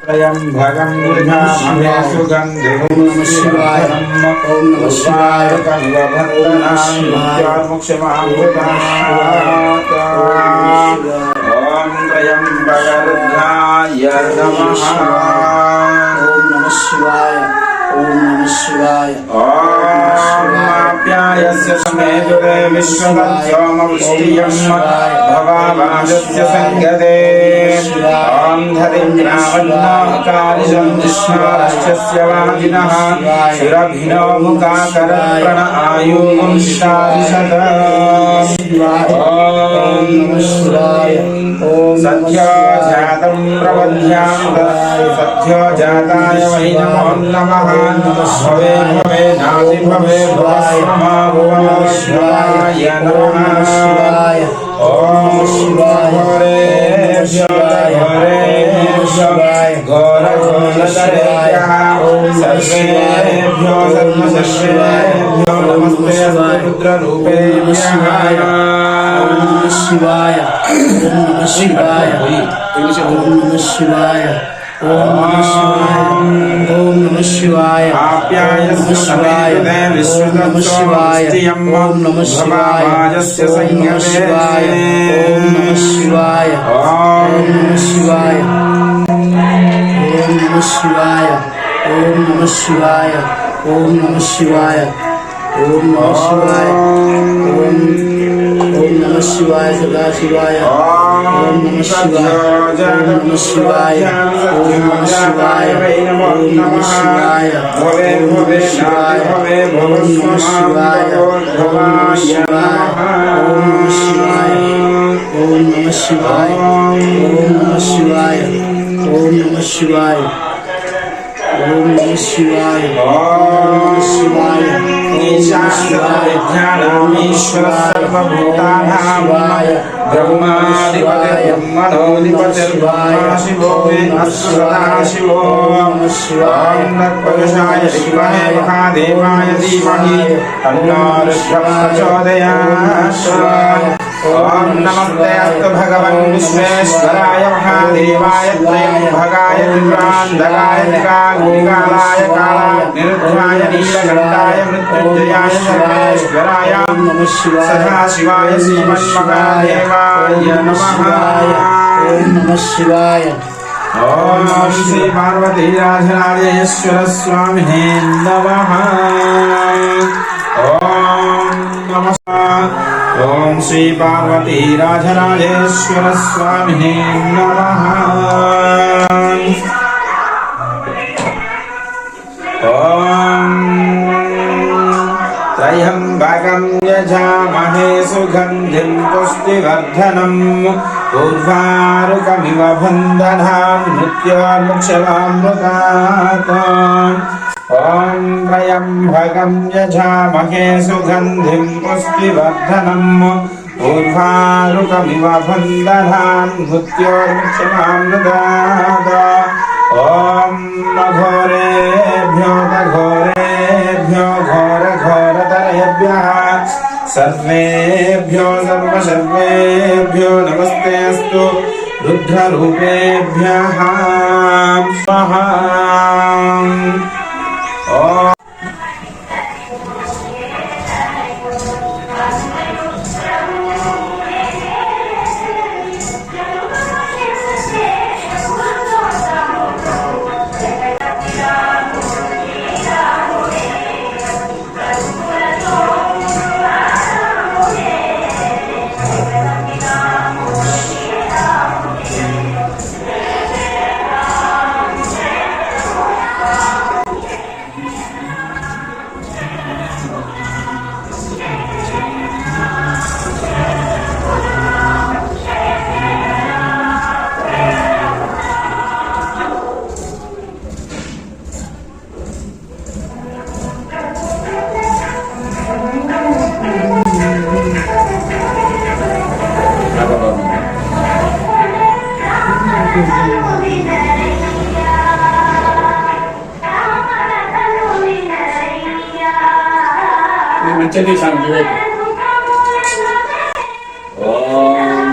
त्र्यम्बकं यजामहे सुगन्धिं पुष्टिवर्धनम् उर्वारुकमिव बन्धनान् मृत्योर्मुक्षमामृतात्। ॐ त्र्यम्बकरुद्राय नमः। ओम नमः शिवाय। ओम नमः शिवाय। आप्यायस्य समेतुरे विश्वतत्सोमवृष्टियं भवावाजस्य संगते। ॐ धरित्रावन्नाकारिशं विश्वाश्चस्य वादिनः सुरभिनो मुखाकरप्रण आयुर्मुंशितादिशत। ॐ शिवाय। सद्योजातं प्रबध्यां सद्यो जाताय वै नमो नमः। भवे भवे नाति भवे भवस्वमाभुवनशिवाय नमः। ॐ घोरेभ्यो घोरघोरतरेभ्यः सर्वेभ्यो सर्वसर्वेभ्यो नमस्ते रुद्ररूपेभ्यः। शिवाय। ओम नमः शिवाय। ओम नमः शिवाय। ओम नमः शिवाय। आप्यायस्य समेतुरे विश्वतत्सोमवृष्टियं भवावाजस्य संगते। ओम नमः शिवाय। ओम नमः शिवाय। ओम नमः शिवाय। ओम नमः शिवाय। ओम नमः शिवाय। ओम नमः शिवाय। ओम नमः शिवाय सदा शिवाय। ओम नमः शिवाय। ओम नमः शिवाय। ओम नमः शिवाय। ओम नमः शिवाय। ओम नमः शिवाय। ओम नमः शिवाय। ओम नमः शिवाय। ओम नमः शिवाय। ओम नमः शिवाय। ओम नमः शिवाय। ओम नमः शिवाय। ओम नमः शिवाय। ओम शिवाय। ईशानविद्यानामीश्वर सर्वभूतानां ब्रह्माधिपते ब्रह्मणोऽधिपतिर्ब्रह्मा शिवो मे अस्सदा शिवो। ॐ तत्पुरुषाय विद्महे महादेवाय धीमहि तन्नो रुद्रः प्रचोदयात्। ॐ नमस्ते अस्तु भगवन् विश्वेश्वराय महादेवाय त्रयम्बकाय त्रिपुरान्तकाय त्रिकालाय कालाग्निरुद्राय नीलकण्ठाय मृत्युञ्जयाय सर्वेश्वराय सदाशिवाय श्रीमन्महादेवाय नमः। ओम नमः शिवाय। ॐ श्री पार्वती राजराजेश्वर स्वामिने नमः। ॐ नमः। ॐ श्री पार्वती राजराजेश्वर स्वामिने नमः। ॐ त्र्यम्बकं यजामहे सुगन्धिं पुष्टिवर्धनम् उर्वारुकमिव बन्धनान् मृत्योर्मुक्षमामृतात्। ॐ त्र्यम्बकं यजामहे सुगन्धिं पुष्टिवर्धनम् उर्वारुकमिव बन्धनान् मृत्योर्मुक्षमामृतात्। ॐ घोरेभ्यो घोरेभ्यो घोरघोरतरेभ्यः सर्वेभ्यो सर्वसर्वेभ्यो नमस्ते अस्तु रुद्ररूपेभ्यः। मंचली सांगते ओम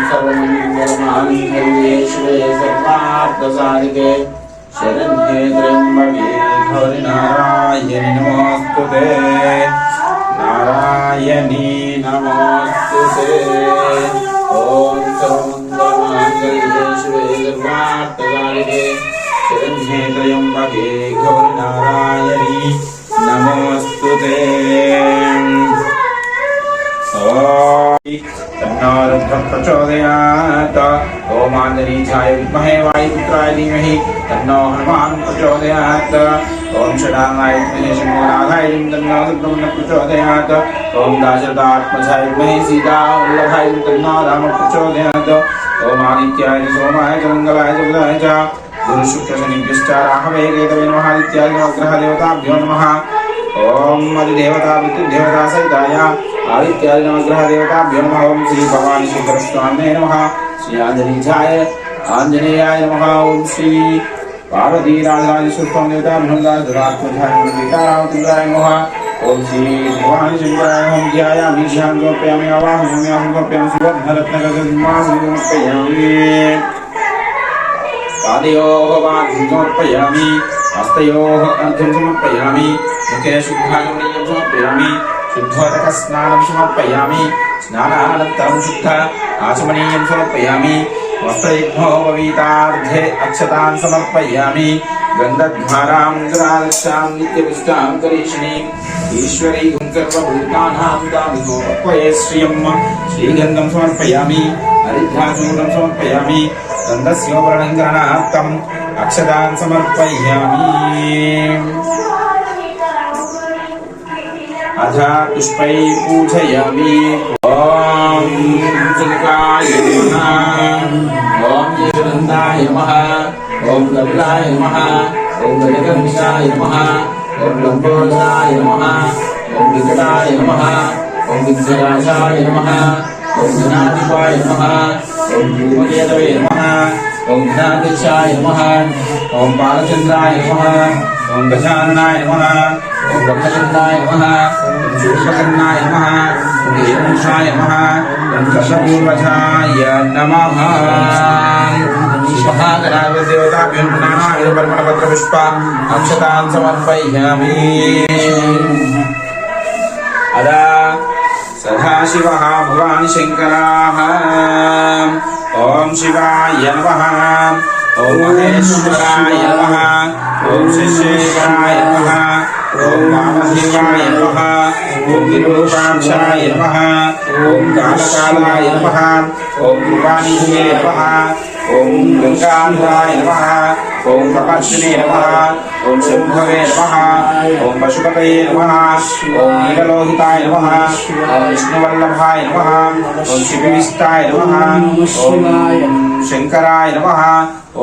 सर्वमंगलमांगल्ये शिवे सर्वार्थसाधिके शरण्ये त्र्यम्बके गौरि नारायणि नमोऽस्तुते नारायणी नमोऽस्तुते ॐ सर्वमङ्गलमाङ्गल्ये शिवे सर्वार्थसाधिके शरण्ये त्र्यम्बके गौरि नारायणि नमोऽस्तुते तन्नो रुद्रः प्रचोदयात् ॐ आञ्जनेयाय विद्महे वायुपुत्राय धीमहि तन्नो हनुमान् प्रचोदयात् ॐ षडाङ्गाय विद्महे शम्भुनाथाय तन्नो सुब्रह्मण्यः प्रचोदयात् ॐ दाशरथात्मजाय विद्महे सीतावल्लभाय तन्नो रामः प्रचोदयात् ॐ आदित्याय सोमाय च मङ्गलाय च बुधाय च गुरुशुक्रशनिभ्यश्च राहवे केतवे नमः आदित्याय नवग्रहदेवताभ्यो नमः ॐ अधिदेवता मृत्युदेवता सहिताय आदित्याय नवग्रहदेवताभ्यो नमः ॐ श्री भवानी श्रीकरस्वामिने नमः श्री आञ्जनेयाय नमः ॐ श्री पार्वती राजराजेश्वर देवताभ्यो नमः दुरात्मजाय सीतारामचन्द्राय नमः ॐ श्री भवानी शंकराय नमः ध्यायामि ध्यानं समर्पयामि आवाहयामि समर्पयामि सुवर्णरत्नगजसिंहासनं समर्पयामि पादयोः पाद्यं समर्पयामि हस्तयोः अर्घ्यं समर्पयामि मुखे शुद्धागमनीयं समर्पयामि शुद्धोदकस्नानं समर्पयामि स्नानानन्तरं शुद्ध आचमनीयं समर्पयामि वस्त्रयुग्मोपवीतार्धे अक्षतान् समर्पयामि गन्धद्वारां जरादक्षां नित्यपुष्टां करीषिणीम् ईश्वरीं सर्वभूतानां दामिकोपक्वये श्रियं श्रीगन्धं समर्पयामि हरिद्राचूर्णं समर्पयामि गन्धस्योपलङ्करणार्थम् अक्षतान् समर्पयामि अथ पुष्पै पूजयामि ॐ शङ्काय नमः ॐ जयनन्दाय नमः ॐ कपिलाय नमः ॐ गजकर्णिकाय नमः ॐ लम्बोदराय नमः ॐ विकटाय नमः ॐ विघ्नराजाय नमः ॐ गणाधिपाय नमः ॐ धूमकेतवे नमः ॐ घनाध्यक्षाय नमः ॐ बालचन्द्राय नमः ॐ गजाननाय नमः ॐ ब्रह्मचन्द्राय नमः ॐ शूर्पकर्णाय नमः ॐ हिरण्यशाय नमः ॐ कृष्णपूर्वजाय नमः महागणाधिपदेवताभ्यो नानाविधपरिमलपत्रपुष्प अक्षतान् समर्पयामि अदा सदाशिवः भवानी शङ्कराः ॐ शिवाय नमः ॐ महेश्वराय नमः ॐ शशेखराय नमः ॐ वामदेवाय नमः ॐ विरूपाक्षाय नमः ॐ कालकालाय नमः ॐ कृपानिधये नमः ॐ गङ्गाधराय नमः ॐ प्रपश्चिने नमः ॐ शम्भवे नमः ॐ पशुपतये नमः ॐ नीललोहिताय नमः ॐ विष्णुवल्लभाय नमः ॐ शिवविष्टाय नमः ॐ शङ्कराय नमः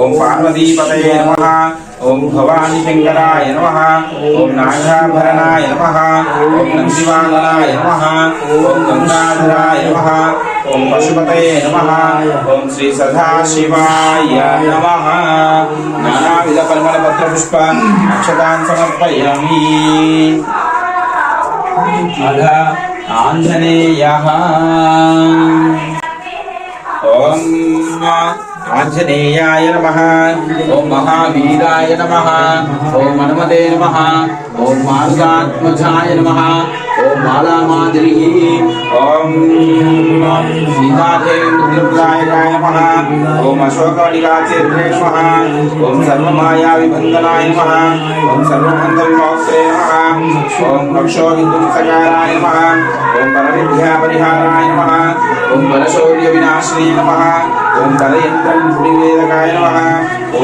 ॐ पार्वतीपतये नमः ॐ भवानी शङ्कराय नमः ॐ नागाभरणाय नमः ॐ नन्दिवाहनाय नमः ॐ गङ्गाधराय नमः ॐ पशुपतये नमः ॐ श्री सदाशिवाय नमः नानाविधपरिमलपत्रपुष्प अक्षतान् समर्पयामि अध आञ्जनेयः ॐ आञ्जनेयाय नमः ॐ महावीराय नमः ॐ हनुमते नमः ॐ मार्गात्मजाय नमः ॐ मालामाद्रिः ॐ सीतादेवीन्द्रप्रदायकाय नमः ॐ अशोकवनिकाचेत्रे नमः ॐ सर्वमायाविबन्धनाय नमः ॐ सर्वबन्धविमोक्षे नमः ॐ रक्षोहिन्दुसकाराय नमः ॐ परविद्यापरिहाराय नमः ॐ बलशौर्यविनाशिने नमः ॐ बलयन्त्रनिवेदकाय नमः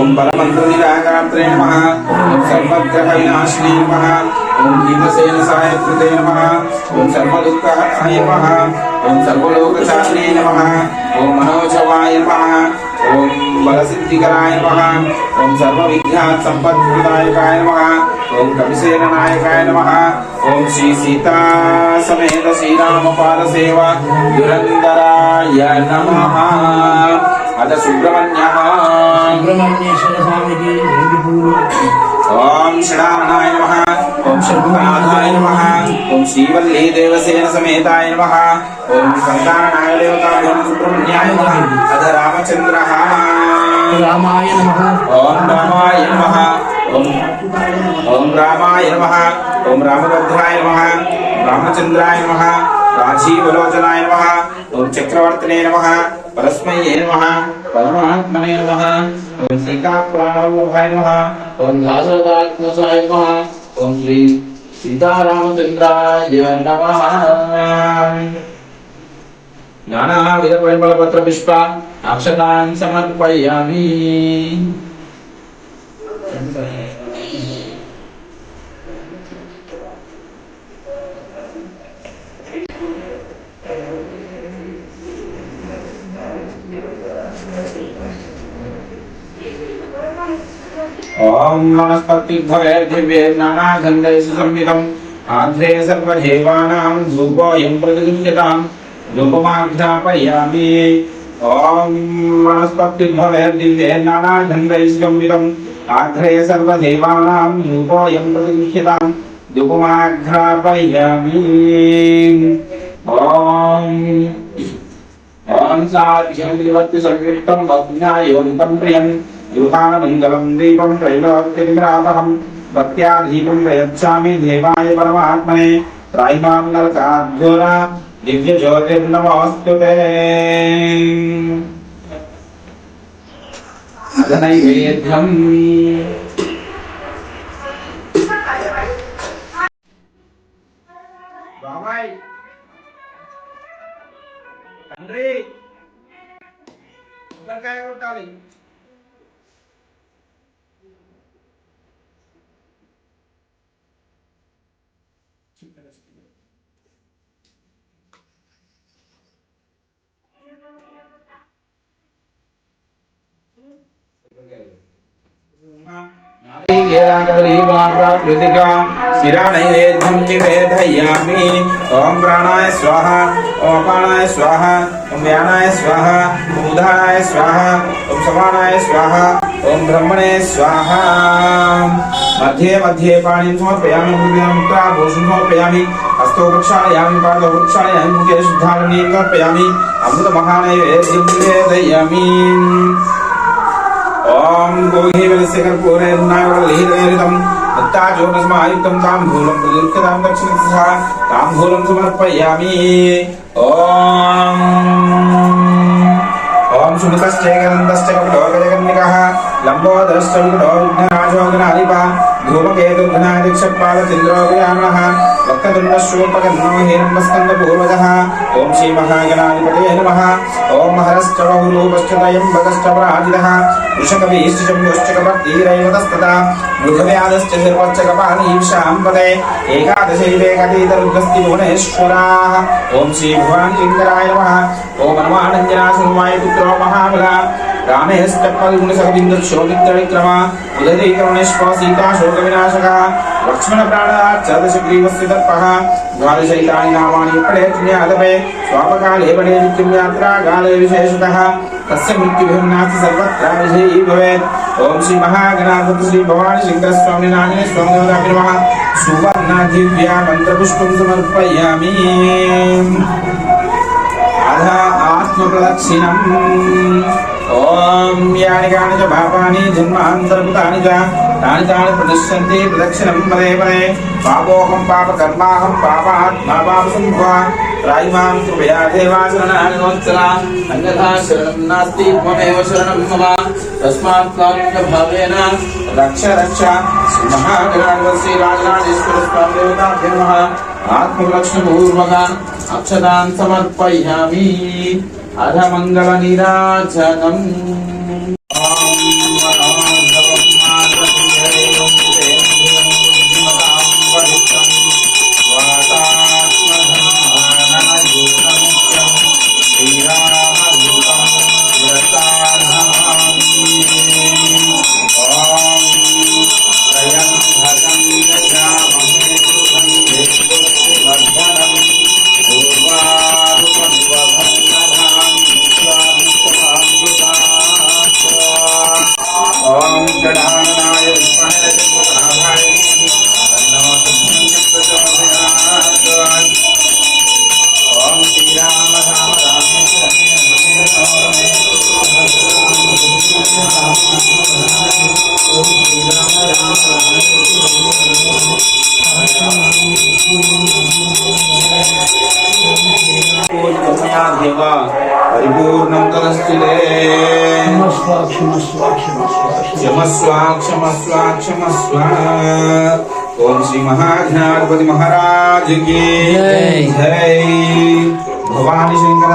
ॐ बलमन्त्रनिराकर्त्रे नमः ॐ सर्वग्रहविनाशिने नमः ॐ भीमसेनसायकृते नमः ॐ सर्वदुःखहराय नमः ॐ सर्वलोकशालिने नमः ॐ मनोजवाय नमः ॐ बलसिद्धिकराय नमः ॐ सर्वविघ्नसम्पत्प्रदायकाय नमः ॐ कपिसेननायकाय नमः ॐ श्री सीता समेत श्रीरामपादसेवा दुरन्दराय नमः अथ सुब्रह्मण्यः सुब्रह्मण्येश्वर स्वामीजी ॐ षडाननाय नमः ॐ शम्भुनाथाय नमः ॐ श्रीवल्ली देवसेन समेताय नमः ॐ सन्तानाय देवताभ्यो सुब्रह्मण्याय नमः अथ रामचन्द्रः रामाय नमः ॐ रामाय नमः रामाय नमः ओम रामभद्राय नमः रामचंद्राय नमः राजीवलोचनाय नमः ओम चक्रवर्तिने नमः परस्मये नमः परमात्मने नमः ओम सीतापुराणाय नमः ओम दासदात्मसाय नमः ओम श्री सीतारामचंद्राय नमः नानाविध परिमलपत्र पुष्प अक्षतान् समर्पयामि। ओम वनस्पति भवे दिव्ये नानागन्धैः सुसंयुतम् आध्रे सर्वदेवानां धूपोऽयं प्रतिगृह्यताम् धूपमाघ्रापयामि। ओम वनस्पति भवे दिव्ये नानागन्धैः सुसंयुतम् आध्रे सर्वदेवानां धूपोऽयं प्रतिगृह्यताम् धूपमाघ्रापयामि। ओम साध्यं विवर्ति संयुक्तं भग्नायोनितं प्रियं युहानमङ्गलं दीपं त्रैलोक्यविरामहं भक्त्या दीपं प्रयच्छामि देवाय परमात्मने त्रायिमां नरकाद्योरा दिव्यज्योतिर्नमोऽस्तु ते। अधनैवेद्यम् बाबाई తండ్రి కొబ్బరికాయ కొట్టాలి। ओम प्राणाय स्वाहा ओम अपानाय स्वाहा ओम व्यानाय स्वाहा ओम उदानाय स्वाहा ओम समानाय स्वाहा ओम ब्रह्मणे स्वाहा। मध्ये मध्ये पाणिं समर्पयामि मुद्राभूषणं समर्पयामि हस्तो प्रक्षालयामि पादौ प्रक्षालयामि मुखे शुद्धाग्निं समर्पयामि अमृतमहानैवेद्यं निवेदयामि। ओम गोहीवलस्य कर्पूरेणावलीतं दत्ताजोतस्मायुक्तं ताम्बूलं प्रदीर्घतां दक्षिणदिशा ताम्बूलं समर्पयामि। ओम ओम शुनकश्चैकदन्तश्च कपटोगजगन्निकः लम्बोदरश्च विकटो विघ्नराजो गणाधिपः धूमकेतुघ्नादिक्षपालचन्द्रो विरामः वक्रतुण्डशूर्पकर्णो हिरण्यस्कन्धपूर्वजः। ओम श्री महागणाधिपतये नमः। ओम हरश्च बहुरूपश्च त्रयम्बकश्च पराजितः वृषकवीश्च शम्भुश्च कपर्दीरैवतस्तथा मृगव्याधश्च सर्वश्च कपालीशाम्पते एकादशैवेकतीतरुद्रस्ति भुवनेश्वराः। ओम श्री भवानी शङ्कराय नमः। ओम हनुमानञ्जनासुवाय पुत्रो महाबला रामेस्तत्पल्गुणसखबिन्दुशोभित्रविक्रमा उदयकरुणेश्वर सीता शोकविनाशकः लक्ष्मणप्राणाच्चदशग्रीवस्य दर्पः द्वादशैतानि नामानि पठेत्न्यादपे स्वापकाले पठे नित्यं यात्राकाले विशेषतः तस्य मृत्युभिर्नास्ति सर्वत्र विजयी भवेत्। ओम श्री महागणाधिपति श्री भवानी शङ्करस्वामी नामिने स्वामिदेवताभ्यो नमः। सुवर्णदिव्या मन्त्रपुष्पं समर्पयामि। आधा आत्मप्रदक्षिणम्। ओम यानि कानि च पापानि जन्मान्तरभूतानि च तानि तानि प्रदर्शन्ति प्रदक्षिणं पदे पदे पापोऽहं पापकर्माहं पापात्मा पापसम्भवः त्रायिमां कृपया देवा शरणानि वत्सला अन्यथा शरणं नास्ति त्वमेव शरणं मम तस्मात् कारुण्यभावेन रक्ष रक्ष श्रीमहागणाधिपति राजराजेश्वर स्वामी देवताभ्यो नमः। आत्मलक्ष्मपूर्वक अक्षतान् समर्पयामि। अध मंगल नीराजनम्। पूजितमया देव परिपूर्णं तदस्तु ते क्षमस्व क्षमस्व क्षमस्व क्षमस्व क्षमस्व ओम श्री महागणाधिपति महाराज की जय। जय। भवानी शंकर